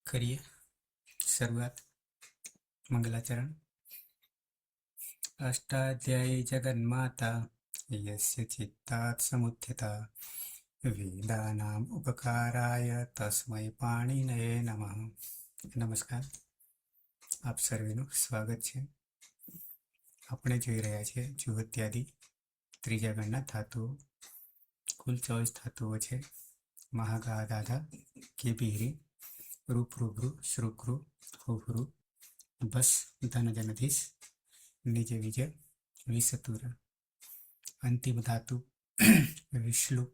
करिए शुरुआत। मंगलाचरण। अष्टाध्यायी जगन्माता यस्य चित्तात् समुत्थिता वेदानाम् उपकाराय तस्मै पाणिनये नमः। नमस्कार, आप सर्वेનું સ્વાગત છે। આપણે જોઈ રહ્યા છીએ જુહત્યાદિ ત્રીજા ગણના ધાતુઓ। કુલ 24 ધાતુઓ છે। મહાગાધાધા કેબિહરી રૂપ રૂભ્રુ શ્રુક્રુ હુહ્રુ બસ ધન જનધીશ નિજ વિજ વિસતુર। અંતિમ ધાતુ વિશ્લુપ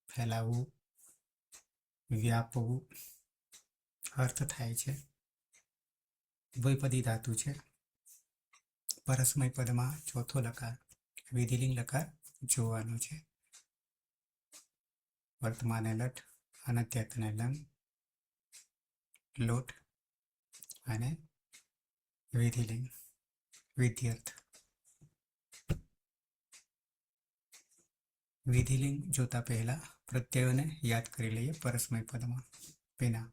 ફેલાવવું વ્યાપવું અર્થ થાય છે। દ્વૈપદી ધાતુ છે। પરસ્મય પદમાં ચોથો લકાર વિધિલિંગ લકાર જોવાનો છે। વર્તમાને લટ અનત્યતને લંગ લોટ અને વિધિલિંગ વિધ્યર્થ। વિધિલિંગ જોતા પહેલા પ્રત્યયોને યાદ કરી લઈએ। પરસ્મય પદમાં પેના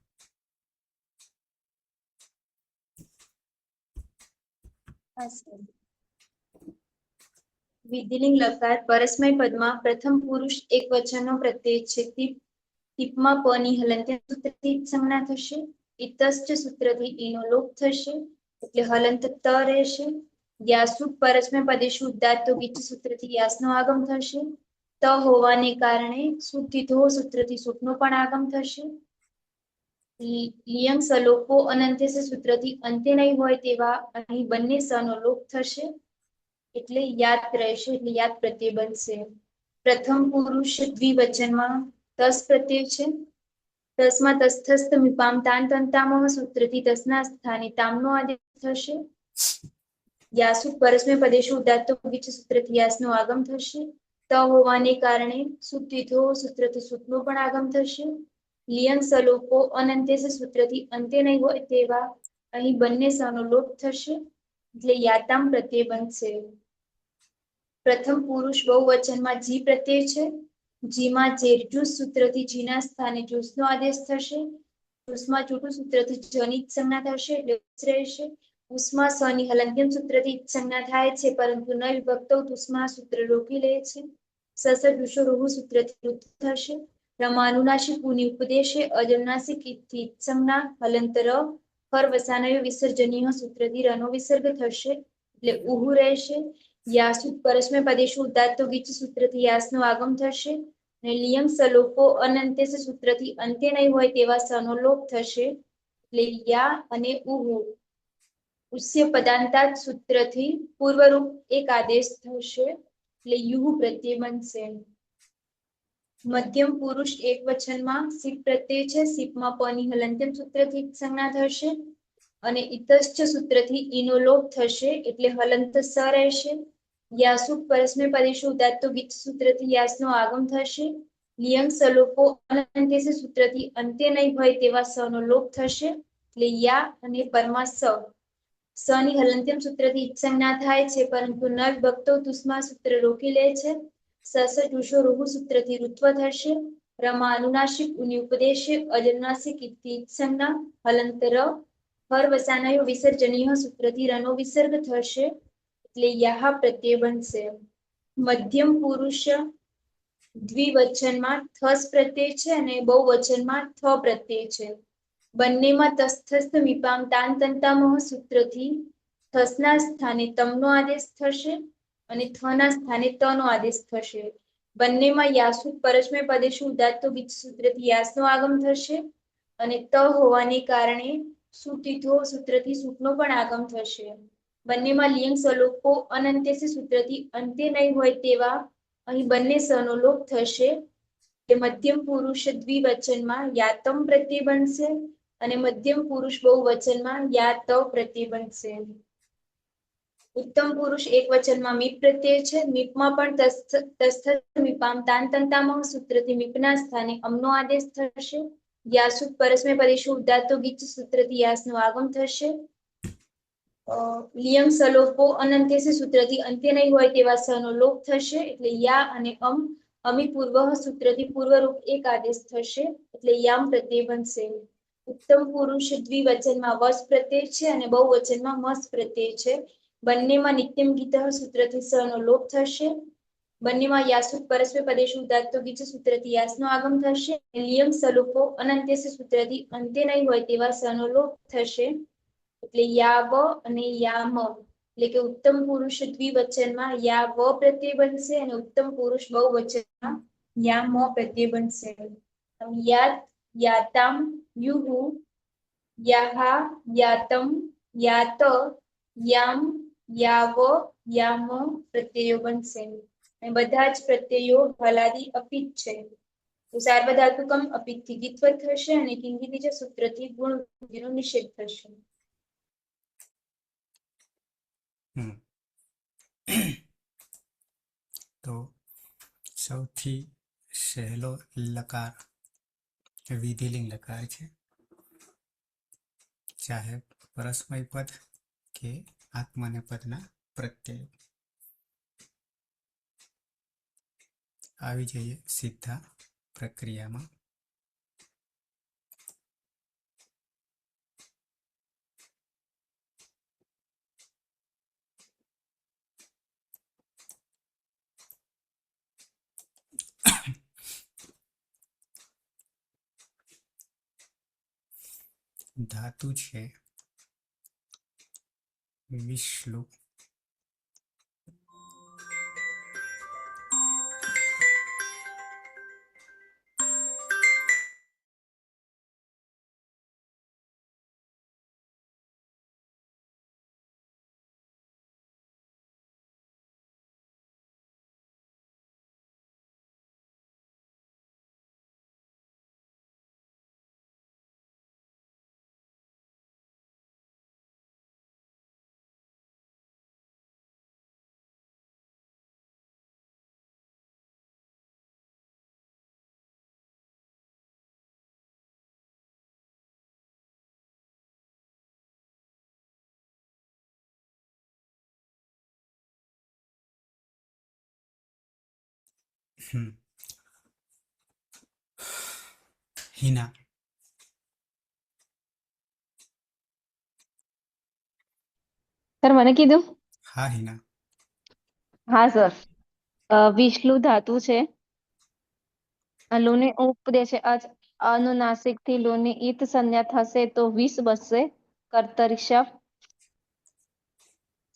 વિધિલિંગ લકાર પરસ્મય પદમાં પ્રથમ પુરુષ એક વચનનો પ્રત્યય છે। ટીપમાં પ ની હલંત્ય સૂત્રથી સંજ્ઞા થશે। ઇતશ્ચ સૂત્રથી ઈનો લોપ થશે એટલે હલંત ત રહેશે। યાસુ પરસ્મય પદેશુ ઉદાત્તો ગીચ સૂત્રથી યાસનો આગમ થશે। ત હોવાને કારણે સુતિથો સૂત્રથી સુખનો પણ આગમ થશે। લિયંગ સલોપો અનંત્ય સૂત્રથી અંતે નહીં હોય તેવા અહીં બંને સનો લોપ થશે એટલે યાદ રહેશે એટલે યાદ પ્રત્યય બનશે। પ્રથમ પુરુષ દ્વિવચનમાં તસ પ્રત્યય છે। તસમાં તસ્થસ્થ મીપામ તાન તંતામહ સૂત્રથી તસના સ્થાને તામનો આદેશ થશે। યાસુ પરસ્મય પદેશુ ઉદાત્તો ગીચ સૂત્રથી યાસનો આગમ થશે। ત હોવાને કારણે સુતિથો સૂત્રથી સુખનો પણ આગમ થશે। લિયંગ સલોપો અનંત્ય સૂત્રથી અંતે નહીં હોય તેવા અહીં બંને સનો લોપ થશે એટલે યાતામ પ્રત્યય બનશે। પ્રથમ પુરુષ બહુવચનમાં જી પ્રત્યય છે। જીમાં જેરજુસ સૂત્રથી જીના સ્થાને જુસનો આદેશ થશે। જુસમાં ચૂટું સૂત્રથી જની સંજ્ઞા થશે એટલે રહેશે। ઉષ્મા સની હલંત્યમ સૂત્રથી સંજ્ઞા થાય છે પરંતુ ન વિભક્તો ઉષ્મા સૂત્ર રોકી લે છે। સસ જુષો રૂહુ સૂત્રથી ઋતુ થશે। રમાનુનાસિક ઉની ઉપદેશે અજનુનાસિક ઇતિ સંજ્ઞા હલંતર હર વસાનયો વિસર્જનીય સૂત્રથી રનો વિસર્ગ થશે એટલે ઉહુ રહેશે। યાસુ પરસ્મય પદેશુ ઉદાત્તો ગીચ સૂત્રથી યાસનો આગમ થશે અને લિયંગ સલોપો અનંત્ય સૂત્રથી અંતે નહીં હોય તેવા સનો લોપ થશે એટલે યા અને ઉહુ। ઉસ્ય પદાંતાત સૂત્રથી પૂર્વરૂપ એક આદેશ થશે એટલે યુહુ પ્રત્યય બનશે। મધ્યમ પુરુષ એક વચનમાં સીપ પ્રત્યય છે। સીપમાં પ ની હલંત્યમ સૂત્રથી સંજ્ઞા થશે અને ઇતશ્ચ સૂત્રથી ઈનો લોપ થશે એટલે હલંત સ રહેશે। યાસુ પરસ્મય પદેશુ ઉદાત્તો ગીચ સૂત્રથી યાસનો આગમ થશે। લિયંગ સલોપો અનંત્ય સૂત્રથી અંતે નહીં હોય તેવા સનો લોપ થશે એટલે યા અને પરમા સ ની હલંત્યમ સૂત્રથી સંજ્ઞા થાય છે પરંતુ ન વિભક્તો તુષ્મા સૂત્ર રોકી લે છે। સસ જુષો રૂહુ સૂત્રથી ઋત્વ થશે। રમાં અનુનાસિક ઉની ઉપદેશે અજનુનાસિક ઇતિ સંજ્ઞા હલંતર હર વસાનયો વિસર્જનીય સૂત્રથી રનો વિસર્ગ થશે એટલે યાહા પ્રત્યય બનશે। મધ્યમ પુરુષ દ્વિવચનમાં થસ પ્રત્યય છે અને બહુવચનમાં થ પ્રત્યય છે। બંનેમાં તસ્થસ્થ મીપામ તાન તંતામહ સૂત્રથી થસના સ્થાને તમનો આદેશ થશે અને થના સ્થાને તનો આદેશ થશે। બંનેમાં યાસુ પરસ્મય પદેશુ ઉદાત્તો ગીચ સૂત્રથી યાસનો આગમ થશે અને ત હોવાને કારણે સુતિથો સૂત્રથી સુખનો પણ આગમ થશે। બંનેમાં લિયંગ સલોપો અનંત્ય સૂત્રથી અંતે નહીં હોય તેવા અહીં બંને સનો લોપ થશે કે મધ્યમ પુરુષ દ્વિવચનમાં યાતમ પ્રત્યય બનશે અને મધ્યમ પુરુષ બહુવચનમાં યા ત પ્રત્યય બનશે। ઉત્તમ પુરુષ એક વચનમાં મીપ પ્રત્યય છે। મીપમાં પણ તસ્થસ્થ મીપામ તાન તંતામહ સૂત્રથી મીપના સ્થાને અમનો આદેશ થશે। યાસુ પરસ્મય પદેશુ ઉદાત્તો ગીચ સૂત્રથી યાસનો આગમ થશે। લિયંગ સલોપો અનંત્ય સૂત્રથી અંતે નહીં હોય તેવા સનો લોપ થશે એટલે યા અને અમી પૂર્વ સૂત્રથી પૂર્વરૂપ એક આદેશ થશે એટલે યામ પ્રત્યય બનશે। ઉત્તમ પુરુષ દ્વિવચનમાં વસ પ્રત્યય છે અને બહુવચનમાં મસ પ્રત્યય છે. બંનેમાં નિત્યમ ગીત સૂત્રથી સનો લોપ થશે. બંનેમાં યાસુત પરસ્પર પદેશ ઉદાત્તો ગીચ સૂત્રથી યાસનો આગમ થશે. લિયમ સલુપો અનંત્ય સૂત્રથી અંત્ય નહીં હોય તેવા સનો લોપ થશે. એટલે યા વ અને યા મ, એટલે કે ઉત્તમ પુરુષ દ્વિવચનમાં યા વ પ્રત્યય બનશે અને ઉત્તમ પુરુષ બહુવચનમાં યા મ પ્રત્યય બનશે. યાત, યાતામ, યુહુ, યાહા, યાતમ, યાત, યામ, યાવ, યામ પ્રત્યયો બનશે. અને બધા જ પ્રત્યયો હલાદી અપિત છે. તો સાર્વધાતુકમ અપિતથી ગીતવત થશે અને કિંગીતીજ સૂત્રથી ગુણ વૃદ્ધિનો નિષેધ થશે. તો સૌથી સહેલો લકાર વિધિલિંગ લકાર છે, ચાહે પરસ્મય પદ કે આત્મને પદના પ્રત્યય. આવી જઈએ સીધા પ્રક્રિયામાં. ધાતુ છે વિશ્લુ, હિના, સર મને કીધું. હા હિના, હા સર, વિષ્ણુ ધાતુ છે. લોને ઉપદે છે અનુનાસિક થી લોની ઈત સંજ્ઞા થશે તો વિષ બસશે. કર્તરિશા.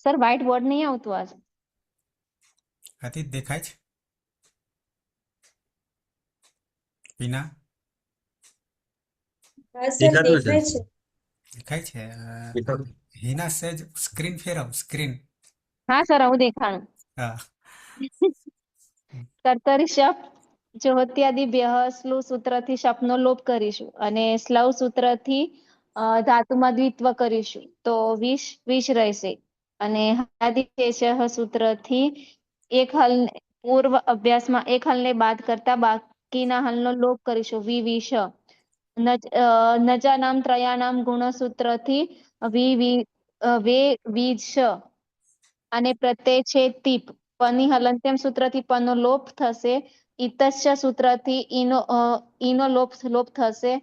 સર વ્હાઇટ બોર્ડ નહીં આવતું આજ. અતિત દેખાય છે હિના? હા સર, દેખાય છે. દેખાય છે. હિના સેજ સ્ક્રીન ફેરવ, સ્ક્રીન. હા સર, આવું દેખાણું. હા. કર્તરી શપ જોહત્યાદિ સ્લુ સૂત્રથી શપનો લોપ કરીશું અને સ્લવ સૂત્રથી ધાતુમાં દ્વિત્વ કરીશું તો વિષ રહેશે. અને હલાદિ સૂત્રથી એક હલ પૂર્વ અભ્યાસમાં એક હલને બાદ કરતા બાકીના હલનો લોપ કરીશું. વિષ નજાનામ ત્રયાનામ ગુણસૂત્રથી વે વીજ અને પ્રત્યય છે તીપ. પની હલંત્યમ સૂત્રથી પનો લોપ થશે. ઇતસ્ય સૂત્રથી ઈનો લોપ થશે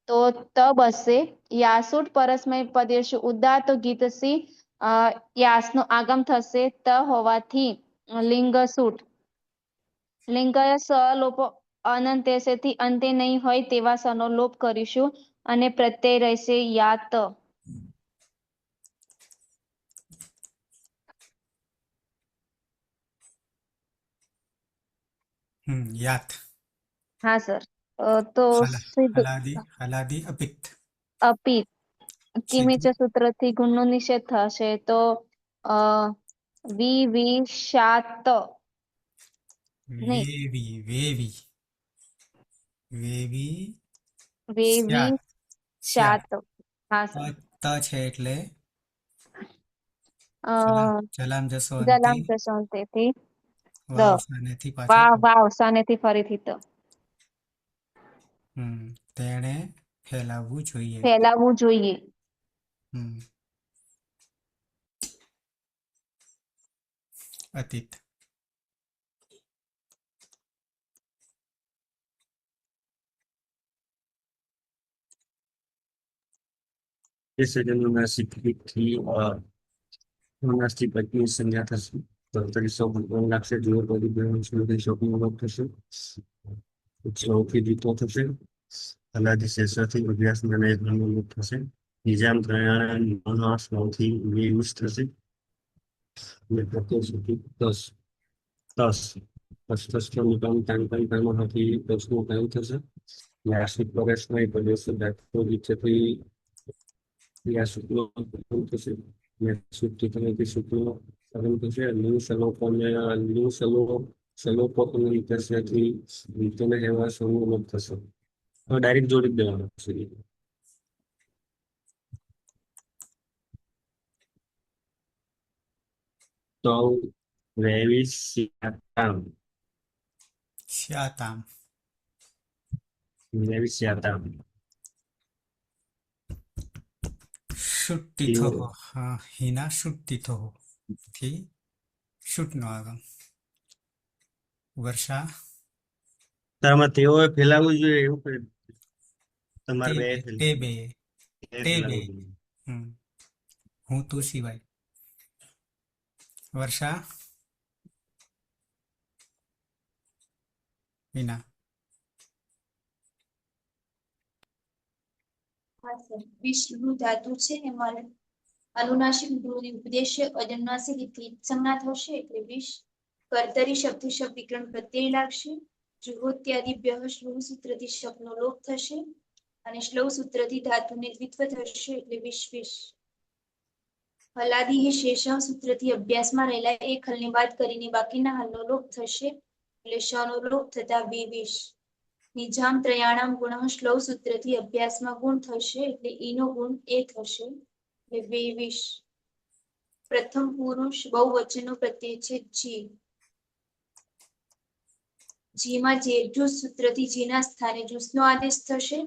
તો ત બસશે. યાસુટ પરસ્મય પદેશુ ઉદાત ગીતસી યાસનો આગમ થશે ત હોવાથી લિંગસૂટ. લિંગય સ લોપો અનંત્યથી અંતે નહીં હોય તેવા સનો લોપ કરીશું અને પ્રત્યય રહેશે યાત. યાત. હા સર, તો સીધું હલાદી અપિત. અપિત કિમીચ સીધું સૂત્રથી ગુણનો નિષેધ થશે તો વિષાત નહીં વેવી વેવી વેવી શ્યાત. શાત. હા સર. ત છે એટલે અ ચલામ જશો અંતે જલામ જશો તેથી દ વાવ સાનેથી પાછળ વાવ સાનેથી ફરીથી ત તેણે ફેલાવવું જોઈએ. ફેલાવવું જોઈએ. હમ અતીત. એ સજ્જનોનાસિક થી અનુનાસિક પત્ની સંજ્ઞા થશે. તરીસો લાગશે જીવો પરિબળ શોકનો લોપ થશે. સૌથી જીતો થશે. અલાદી શેષાથી અભ્યાસ અને એકનો લોપ થશે. નિજામ ત્રયાણા સૌથી વિરુષ થશે. અને પ્રત્યેક સુધી 10 નિકામ તાંકનતામાંથી 10નું કામ થશે. વ્યાસિક પ્રવેશમાં પ્રદેશ દાખલો વિચેથી વ્યાસુકનો થશે. શુદ્ધિ શુક્લો સગમ થશે. સલોપોને વિકસ્યાથી રીતોને એવા સૌનો લોપ થશે. હવે ડાયરેક્ટ જોડી જ દેવાનું છે. તો વેવિશ્યાતામ શ્યાતામ વેવિશ્યાતામ શુટ્ટિથો હિના શુટ્ટિથો થી શુટનો આગમ. વર્ષા તારમાં તેઓએ ફેલાવવું જોઈએ એવું કે તમારે બે તે બે ફેલાવવું જોઈએ. હું તું સિવાય. વર્ષા હિના હા સર. વિષ્ણુ ધાતુ છે એમાં અનુનાસિક ગૃહની ઉપદેશ્ય અજન્માસિક સંજ્ઞા થશે એટલે વિષ. કર્તરી શબ્દ શબ્દ વિકરણ પ્રત્યય લાગશે. જુહોત્યાદિભ્ય શ્લોહ સૂત્રથી શબ્દનો લોપ થશે અને શ્લોહ સૂત્રથી ધાતુને દ્વિત્વ થશે એટલે વિશ. હલાદી શેષ સૂત્રથી અભ્યાસમાં રહેલા એક હલને બાદ કરીને બાકીના હલનો લોપ થશે એટલે શનો લોપ થતા વિશ. નિજામ ત્રયાણામ ગુણ શ્લોહ સૂત્રથી અભ્યાસમાં ગુણ થશે એટલે ઈનો ગુણ એ થશે એટલે વિશ. પ્રથમ પુરુષ બહુવચનનો પ્રત્યય છે જી. જીમાં જેજુ સૂત્રથી જીના સ્થાને જુસનો આદેશ થશે.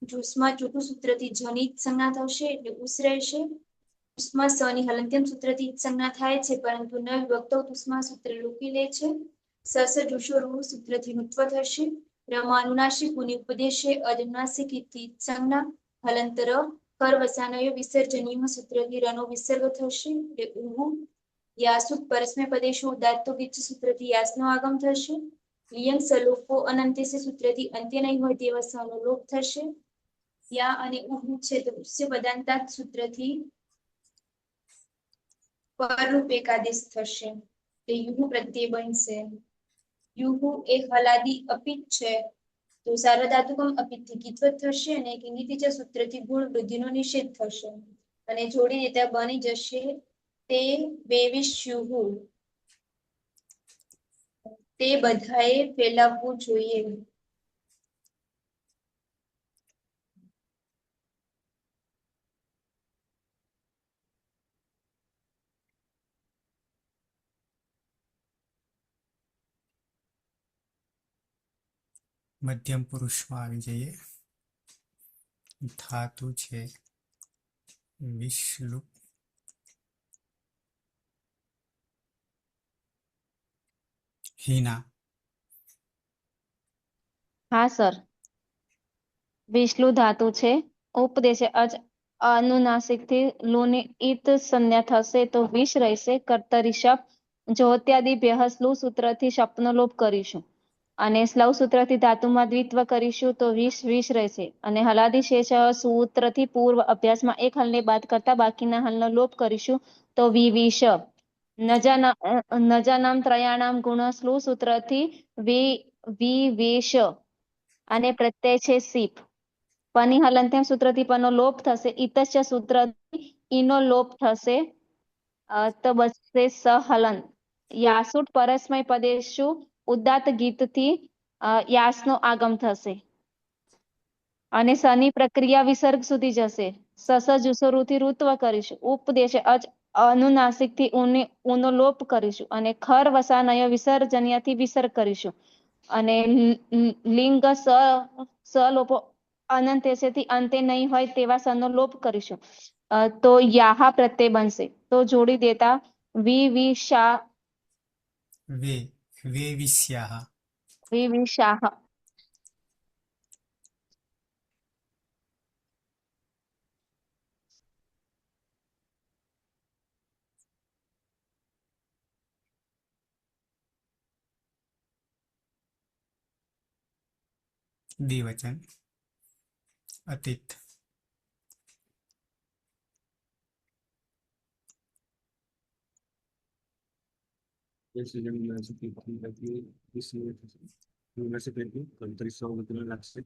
જુસમાં ચોટું સૂત્રથી જની સંજ્ઞા થશે એટલે ઉસ રહેશે. ઉસ્મા સની હલંત્યમ સૂત્રથી સંજ્ઞા થાય છે પરંતુ ન વિભક્ત ઉસ્મા સૂત્ર લૂકી લે છે. સસ જુષો રૂ સૂત્રથી નુત્વ થશે. રમાનુનાસિક મુનિ ઉપદેશે અજનાસિક સંજ્ઞા હલંતર કર વસાનયો વિસર્જનીય સૂત્રથી રનો વિસર્ગ થશે એટલે ઉહુ. યાસુત પરસ્મય પદેશો ઉદાત્તો ગીચ સૂત્રથી યાસનો આગમ થશે. લિયંગ સલોપો અનંત્ય સૂત્રથી અંત્ય નહીં હોય તેવા સનો લોપ થશે. યા અને ઉહુ છે તો ઉસ્ય પદાંતા સૂત્રથી પરરૂપ એકાદેશ થશે તે યુહુ પ્રત્યય બનશે. યુહુ એ હલાદી અપિત છે તો સાર્વધાતુકમ અપિતથી કીત્વ થશે અને કિંગીતિચ સૂત્રથી ગુણ વૃદ્ધિનો નિષેધ થશે અને જોડી દેતા બની જશે તે વેવિષ્યુહુ. તે બધાએ ફેલાવવું જોઈએ. મધ્યમ પુરુષમાં આવી જઈએ. ધાતુ છે વિશ્લુ. હિના હા સર. વિષ્ણુ ધાતુ છે. ઉપદેશે અનુનાસિક થી લુની ઈત સંજ્ઞા થશે તો વિષ રહેશે. કર્તરી શબ્દ જોત્યાદિ બેહસલુ સૂત્રથી શબ્દનો લોપ કરીશું અને સ્લવ સૂત્રથી ધાતુમાં દ્વિત્વ કરીશું તો વિષ રહેશે અને હલાદી શેષ સૂત્રથી પૂર્વ અભ્યાસમાં એક હલને બાદ કરતા બાકીના હલનો લોપ કરીશું તો વિવિશ. નજાનામ ત્રયાણામ ગુણ સ્લુ સૂત્રથી વિવેશ અને પ્રત્યય છે સીપ. પની હલંત્યમ સૂત્રથી પનો લોપ થશે. ઇતસ્ય સૂત્રથી ઈનો લોપ થશે તો બચશે સહલન. યાસુટ પરસ્મય પદેશુ ઉદાત્ત ગીતથી યાસનો આગમ થશે અને સની પ્રક્રિયા વિસર્ગ સુધી જશે. સસ જુસોરુથી ઋત્વ કરીશું. ઉપદેશે અનુનાસિકથી ઊનો લોપ કરીશું અને ખર વસાનય વિસર્જનીયથી વિસર્ગ કરીશું અને લિંગ સલોપો અનંત્યથી અંતે નહીં હોય તેવા સનો લોપ કરીશું તો યાહા પ્રત્યય બનશે. તો જોડી દેતા વિવિશાહ. વિવિશાહ. દ્વિવચન અતીત લાગશે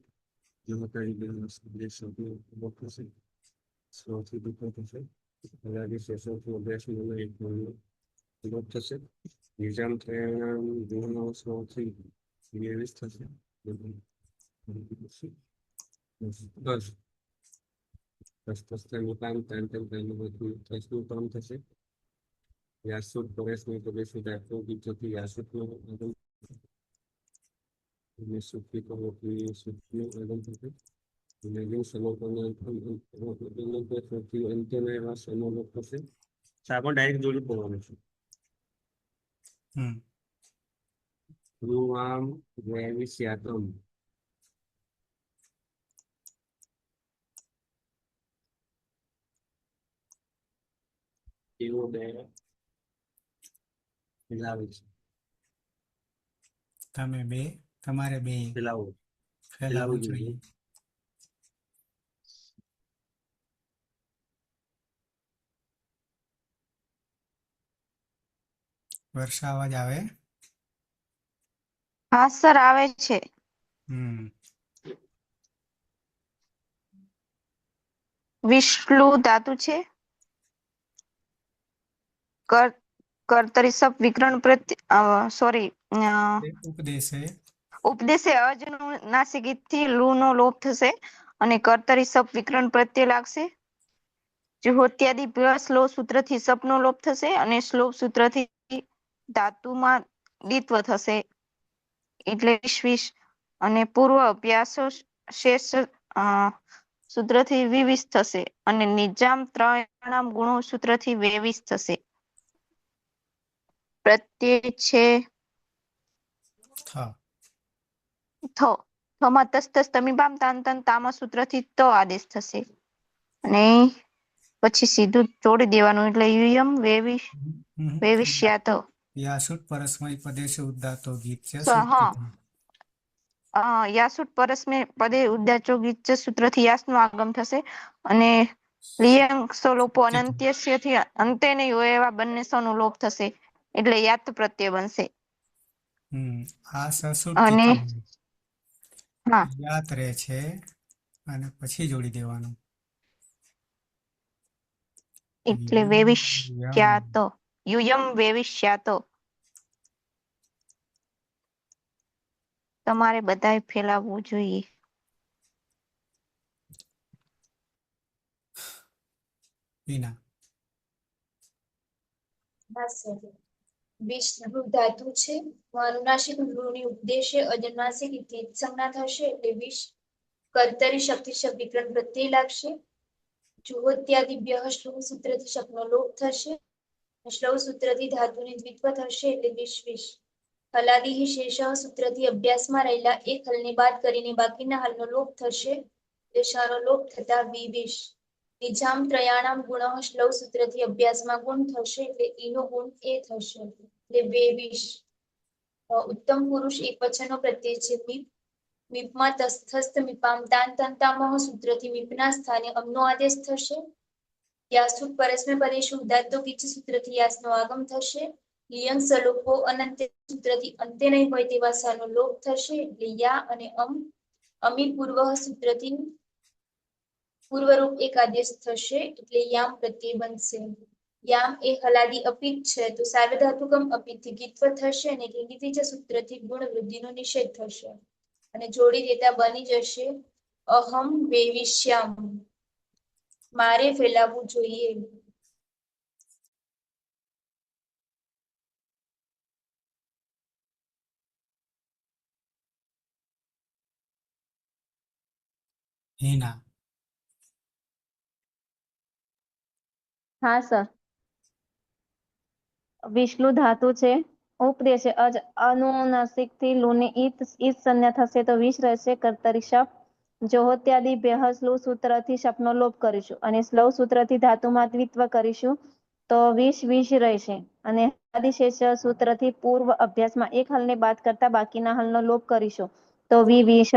જો થશે સૌથી દુઃખ થશે શેષોથી અભ્યાસમાં એક વિરોધ થશે નિજામ થયાના ગુણો સૌથી 22 થશે 10 કામ કામ થશે યાસુદ પરેશની પ્રદેશી દાખલો બીજોથી યાસુદનું આગમ અને સુખી કહોથી સુખનું આગમ થશે અને જે સૌથી અંત્યના એવા સમોલોક થશે આપણે ડાયરેક્ટ જોડી પડવાનું છે આમ વૈવિશ્યાતમ એવો બે ફેલાવે છે તમારે બે ફેલાવવું જોઈએ વર્ષા અવાજ આવે હા સર આવે છે. વિષ્ણુ ધાતુ છે. કર્તરી સપ વિકરણ સોરી ઉપદેશે ઉપદેશે અજનુનાસિક થી લુ નો લોપ થશે અને કર્તરી સપ વિકરણ પ્રત્યે લાગશે. જુહોત્યાદિ સ્લો સૂત્ર થી સપ નો લોપ થશે અને શ્લોપ સૂત્ર થી ધાતુમાં દ્વિત્વ થશે એટલે વિશ અને પૂર્વ અભ્યાસો શેષ સૂત્ર થી 22 થશે અને નિજામ ત્રણ ગુણો સૂત્ર થી 22 થશે. પ્રત્યય છે થમાં તસ્તસ તમીબામ તાંતન તામા સૂત્ર થી તો આદેશ થશે અને પછી સીધું જોડી દેવાનું એટલે યુયમ વેવિષ્યાત યાસુટ પરસ્મય પદેશે ઉદ્દાતો ગીત છે યાસુટ પરસ્મય પદે ઉદ્દાચો ગીત સૂત્ર થી યાસ નું આગમ થશે અને લિયંગ લોપો અનંત્યસ્ય થી અંતે નહીં હોય એવા બંને સનું લોપ થશે એટલે યાત પ્રત્યય બનશે. આ સસુટ અને યાત રહે છે અને પછી જોડી દેવાનું એટલે વેવિષ્યાત યુયમ વેવિષ્યાત. તમારે બધાએ ફેલાવવું જોઈએ. વિષ્ણુ ધાતુ છે અનુનાસિક ની ઉપદેશે અજન્માસિક સંજ્ઞા થશે એટલે વિષ કર્તરી શક્તિ વિકરણ પ્રત્યય લાગશે. જુહોત્યાદિભ્ય શ્લોક સૂત્ર થી શબ્દનો લોપ થશે શ્લવ સૂત્ર થી ધાતુની દ્વિત્વ થશે એટલે વિશ હલાદી શેષ સૂત્ર થી અભ્યાસમાં રહેલા એક હલને બાદ કરીને બાકીના હલનો લોપ થશે દેશાનો લોપ થતા વિશ નિજામ ત્રયાણામ ગુણ શ્લવ સૂત્ર થી અભ્યાસમાં ગુણ થશે એટલે ઈનો ગુણ એ થશે એટલે વેવિશ. ઉત્તમ પુરુષ એક વચનનો પ્રત્યય છે મીપમાં તસ્થસ્થ મીપામ તાંતામહ સૂત્ર થી મીપના સ્થાને અમનો આદેશ થશે. યાસુટ પરસ્મય પદેશુ ઉદાત્તો ગીચ સૂત્ર થી યાસનો આગમ થશે. લિયંગ સલોપો અનંત્ય સૂત્ર થી અંતે નહીં હોય તેવા સનો લોપ થશે એટલે યા અને અમી પૂર્વ સૂત્ર થી પૂર્વરૂપ એક આદેશ થશે એટલે યામ પ્રત્યય બનશે. યામ એ હલાદી અપિત છે તો સાર્વધાતુકમ અપિત થી ગીત્વ થશે અને ગીતિજ સૂત્ર થી ગુણ વૃદ્ધિનો નિષેધ થશે અને જોડી દેતા બની જશે અહમ વેવિષ્યામ મારે ફેલાવવું જોઈએ. હા સર. વિષ્ણુ ધાતુ છે ઉપદેશે અનુનાસિક થી લુની ઈત સંજ્ઞા થશે તો વિષ રહેશે કર્તરી શપ જોહોત્યાદિ બેહસ્લુ સૂત્ર થી શપનો લોપ કરીશું અને સ્લવ સૂત્ર થી ધાતુમાં દ્વિત્વ કરીશું તો વિષ રહેશે અને આદિશેષ સૂત્ર થી પૂર્વ અભ્યાસમાં એક હલને બાદ કરતા બાકીના હલનો લોપ કરીશું તો વિષ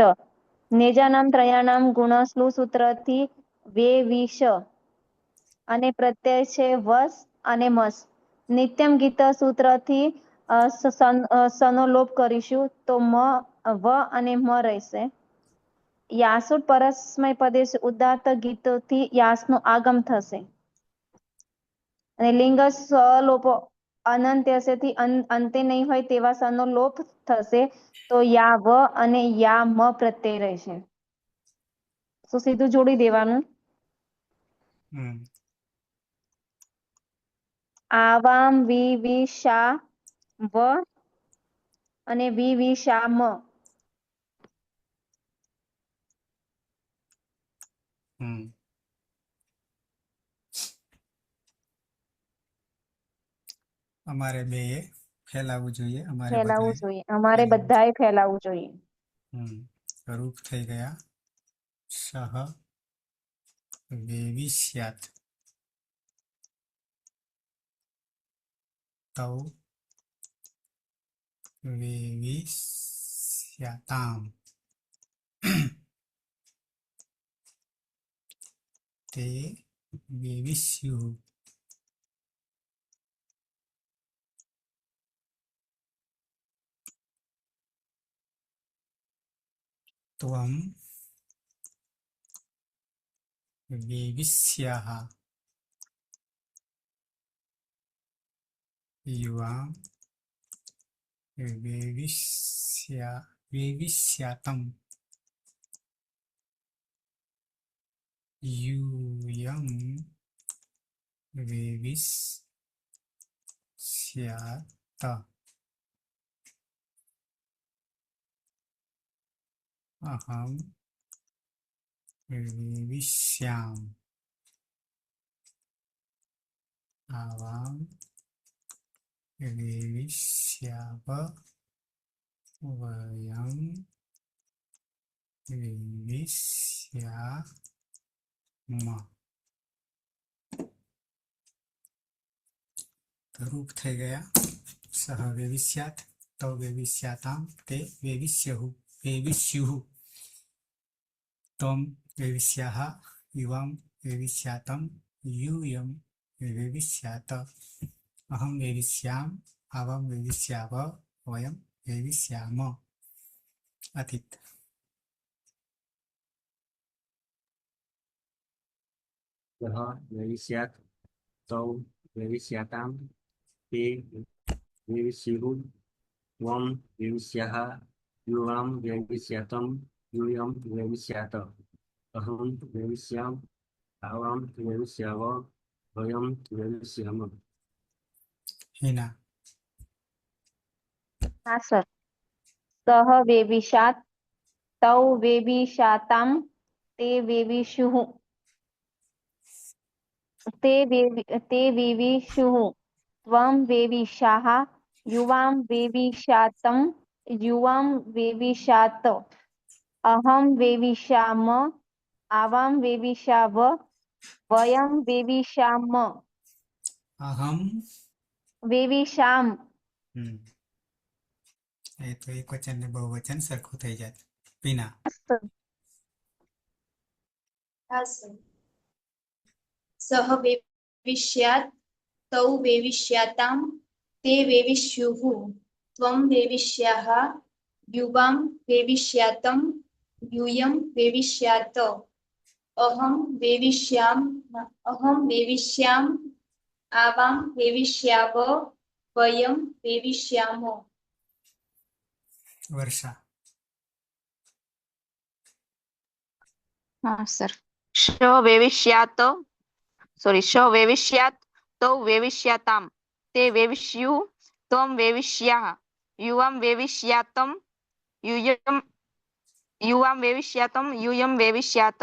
નેજાનામ ત્રયાણામ ગુણસ્લુ સૂત્રથી વે વિશ અને પ્રત્યય છે વસ અને મસ. નિત્યમ ગીત સૂત્રથી સનો લોપ કરીશું તો વ અને મ રહેશે. યાસુટ પરસ્મય પદે ઉદાત્ત ગીતોથી યાસનો આગમ થશે અને લિંગ સ્વલોપો અનંત્ય થી અંતે નહીં હોય તેવા સનો લોપ થશે તો યા વ અને યા મ પ્રત્યય રહેશે. તો સીધું જોડી દેવાનું. હમ આવામ વિવિશા વ અને વિવિશા મ. હમ અમારે બે ફેલાવવું જોઈએ. અમારે ફેલાવવું બધાએ જોઈએ. અમારે ફેલાવવું બધાએ ફેલાવવું જોઈએ. રૂપ થઈ ગયા. સહ વેવિષ્યાત તૌ વેવિષ્યાતામ તે વેવિષ્યુઃ ત્વં વેવિષ્યાઃ યુવાં વેવિષ્યાતમ यूयं वेविष्यात अहं वेविष्यामि आवां वेविष्याव वयं वेविष्यामः. रूप થઈ ગયા. સહ વેવિષ્યાત તૌ વેવિષ્યાતામ તે વેવિષ્યુઃ ત્વં વેવિષ્યાઃ યુવાં વેવિષ્યાતમ यूयं वेविष्यात अहं वेविष्यामि आवां वेविष्याव वयं वेविष्यामः. अतीत सः वेविष्यात् तौ वेविष्यातां ते वेविष्युः त्वं वेविष्याः युवां वेविष्यातं यूयं वेविष्यात अहं वेविष्यामि आवां वेविष्याव वयं वेविष्यामः. हिना હા સર. સહ વેવિશાત તૌ વેવિશાતામ તે વેવિશુઃ તે વેવિશુઃ ત્વં વેવિશાઃ યુવાં વેવિશાતં યુવાં વેવિશાત અહં વેવિશામ આવાં વેવિશાવ વયં વેવિશામઃ. अहम વેવિશામ. એ તો એક વચન ને બહુવચન સરખું થઈ જાય. પીના હા સર. સહ વેવિષ્યાત તૌ વેવિષ્યાતામ તે વેવિષ્યુઃ ત્વં વેવિષ્યાઃ યુવાં વેવિષ્યાતં यूयं वेविष्यात अहं वेविष्याम आवां वेविष्याव वयं वेविष्यामः. વર્ષા હા સર. શ વેવિષ્યાત તૌ વેવિષ્યાતામ તે વેવિષ્યુઃ ત્વં વેવિષ્યાઃ યુવાં વેવિષ્યાતં यूयं वेविष्यात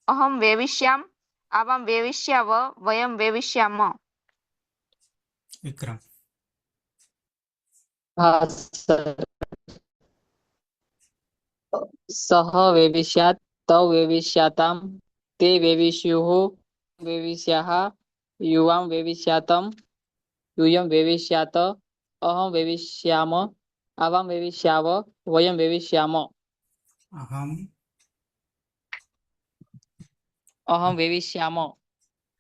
अहं वेविष्याम आवां वेविष्याव वयं वेविष्यामः. વિક્રમ हाँ सर. सः वेविष्यात् तौ वेविष्यातां ते वेविष्युः वेविष्याः युवां वेविष्यातं यूयं वेविष्यात अहं वेविष्याम आवां वेविष्याव વયમ વેવિષ્યામ અહમ અહમ વેવિષ્યામ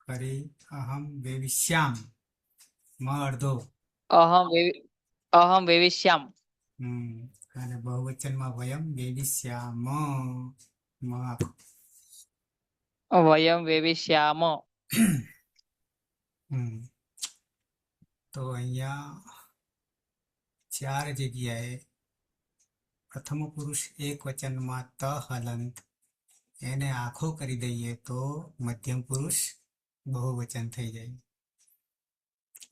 ફરી અહમ વેવિશ્યામ મ અડધો અહમ વેવિષ્યામ અને બહુવચનમાં વયમ વેવિશ્યામ મ આખો. વયમ વેવિષ્યામ તો અહીંયા 4 જગ્યાએ પ્રથમ પુરુષ એક વચનમાં ત હલંત એને આખો કરી દઈએ તો મધ્યમ પુરુષ બહુવચન થઈ જાય,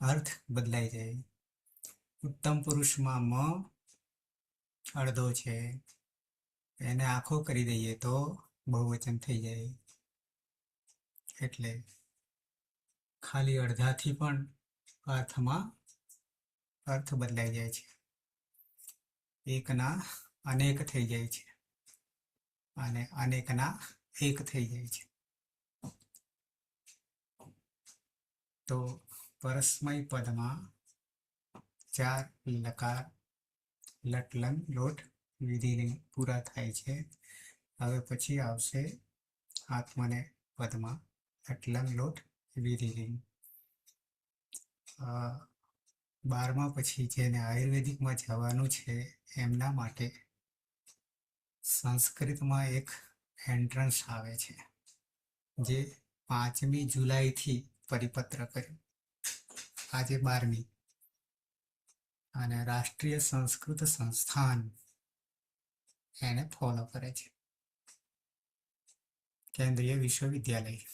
અર્થ બદલાઈ જાય. ઉત્તમ પુરુષમાં મ અડધો છે, એને આખો કરી દઈએ તો બહુવચન થઈ જાય. એટલે ખાલી અડધાથી પણ અર્થ બદલાઈ જાય છે. એકના અનેક થઈ જાય છે અને અનેકના એક થઈ જાય છે. તો પરસ્મય પદમાં 4 લકાર લટલંગ લોટ વિધિલિંગ પૂરા થાય છે. હવે પછી આવશે આત્મને પદમાં લટલંગ લોટ વિધિલિંગ. 12મા પછી જેને આયુર્વેદિકમાં જવાનું છે એમના માટે સંસ્કૃતમાં એક એન્ટ્રન્સ આવે છે, જે 5મી જુલાઈથી પરિપત્ર કર્યું, આજે 12મી, અને રાષ્ટ્રીય સંસ્કૃત સંસ્થાન એને ફોલો કરે છે, કેન્દ્રીય વિશ્વવિદ્યાલય,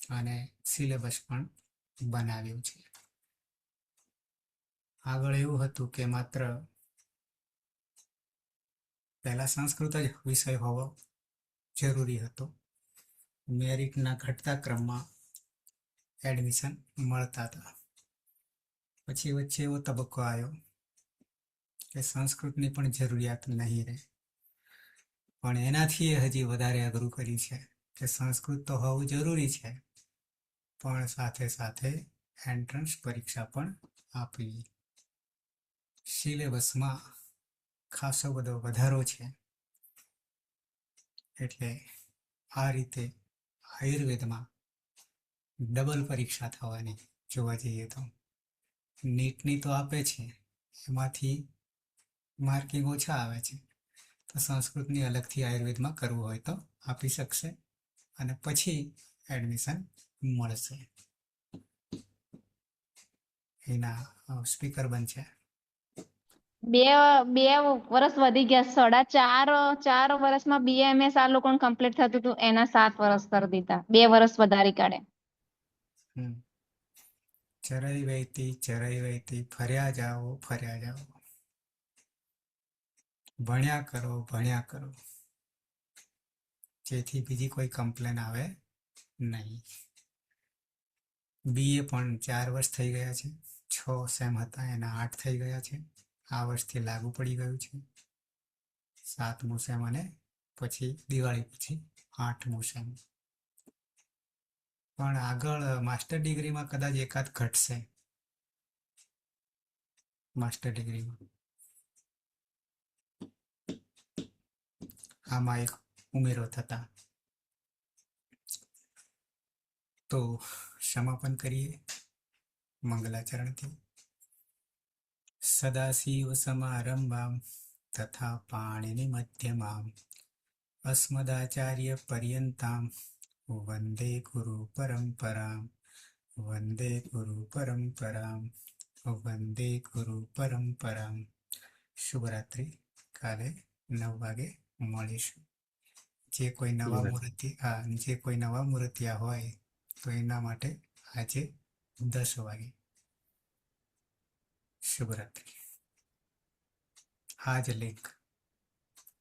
અને સિલેબસ પણ બનાવ્યું છે. આગળ એવું હતું કે માત્ર પહેલા સંસ્કૃત જ વિષય હોવો જરૂરી હતો. મેરિટના ઘટતા ક્રમમાં એડમિશન મળતા હતા. પછી વચ્ચે એવો તબક્કો આવ્યો કે સંસ્કૃતની પણ જરૂરિયાત નહીં રહે, પણ એનાથી હજી વધારે અઘરું કર્યું છે કે સંસ્કૃત તો હોવું જરૂરી છે, પણ સાથે સાથે એન્ટ્રન્સ પરીક્ષા પણ આપવી. સિલેબસમાં ખાસો બધો વધારો છે. એટલે આ રીતે આયુર્વેદમાં ડબલ પરીક્ષા થવાની જોવા જઈએ તો. નીટની તો આપે છે, એમાંથી માર્કિંગ ઓછા આવે છે, તો સંસ્કૃતની અલગથી આયુર્વેદમાં કરવું હોય તો આપી શકશે અને પછી એડમિશન મળશે. એના સ્પીકર બનશે. બે વર્ષ વધી ગયા, 4 વર્ષમાં BAMS આ લોકોને કમ્પ્લીટ થતું હતું, એના 7 વર્ષ કરી દીધા, 2 વર્ષ વધારી કાઢ્યા. ચરાઈ વહેતી ફર્યા જાઓ, ભણ્યા કરો, જેથી બીજી કોઈ કમ્પ્લેન આવે નહીં. BA પણ 4 વર્ષ થઈ ગયા છે, 6 સેમ હતા એના 8 થઈ ગયા છે, આ વર્ષથી લાગુ પડી ગયું છે. 7મું સેમ અને પછી દિવાળી પછી 8મું સેમ. પણ આગળ માસ્ટર ડિગ્રીમાં કદાચ એકાદ ઘટશે. માસ્ટર ડિગ્રીમાં આમાં એક ઉમેરો થતા. તો સમાપન કરીએ મંગલાચરણથી. સદાશિવ સમારંભામ તથા પાણિનિ મધ્યમામ અસ્મદાચાર્ય પર્યંતામ વંદે ગુરુ પરંપરામ. શુભરાત્રિ. કાલે 9 વાગે મળીશું. જે કોઈ નવા મૂર્તિયા હોય તો એના માટે આજે 10 વાગે. શુભરાત્રિ. આ જ લિંક